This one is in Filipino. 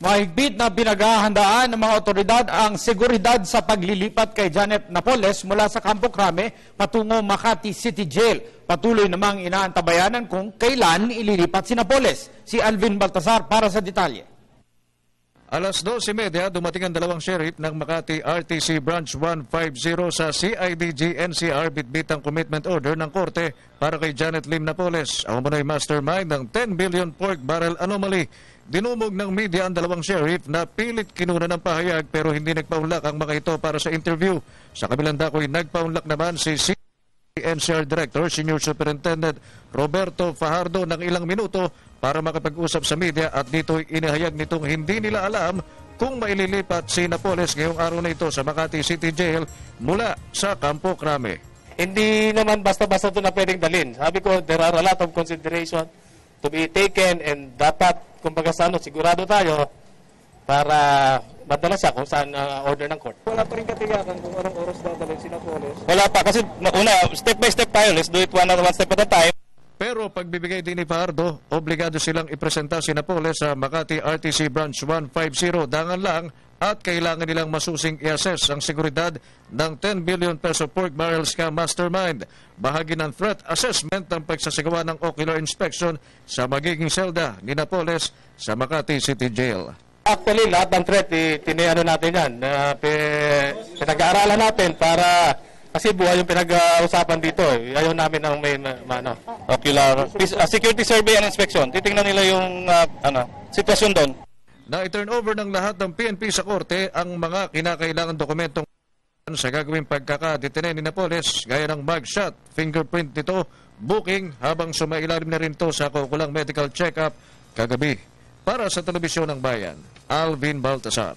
Mahigpit na pinaghahandaan ng mga otoridad ang seguridad sa paglilipat kay Janet Napoles mula sa Campo Crame patungo Makati City Jail. Patuloy namang inaantabayanan kung kailan ililipat si Napoles. Si Alvin Baltasar para sa detalye. Alas 12:30, dumating ang dalawang sheriff ng Makati RTC Branch 150 sa CIDG NCR bitbit ang commitment order ng korte para kay Janet Lim Napoles, ang umunoy mastermind ng 10 billion pork barrel anomaly. Dinumog ng media ang dalawang sheriff na pilit kinuna ng pahayag pero hindi nagpaunlak ang mga ito para sa interview. Sa kabilang dakoy, nagpaunlak naman si NCR Director, Senior Superintendent Roberto Fajardo ng ilang minuto para makapag-usap sa media at dito'y inihayag nitong hindi nila alam kung maililipat si Napoles ngayong araw na ito sa Makati City Jail mula sa Campo Crame. Hindi naman basta-basta ito na pwedeng dalhin. Sabi ko, there are a lot of consideration to be taken and dapat, kumbaga sa sigurado tayo para madala siya kung saan order ng court. Wala pa rin katiyakan kung anong oras dadalhin si Napoles? Wala pa kasi una, step by step tayo. Let's do it one step at a time. Pero pagbibigay din ni Fajardo, obligado silang ipresenta si Napoles sa Makati RTC Branch 150 dangan lang at kailangan nilang masusing i-assess ang seguridad ng 10 billion peso pork barrel scam mastermind. Bahagi ng threat assessment ng pagsasagawa ng ocular inspection sa magiging selda ni Napoles sa Makati City Jail. Actually, lahat ng threat, tinayano natin yan. Pinag-aaralan natin para, kasi buhay yung pinag-usapan dito. Ayaw namin ng may ocular security survey and inspection. Titingnan nila yung sitwasyon doon. Na-turn over ng lahat ng PNP sa korte ang mga kinakailangan dokumentong sa gagawing pagkakadetene ni Napoles gaya ng mugshot, fingerprint nito, booking habang sumailalim na rin ito sa kaukulang medical check-up kagabi. Para sa Telebisyon ng Bayan, Alvin Baltasar.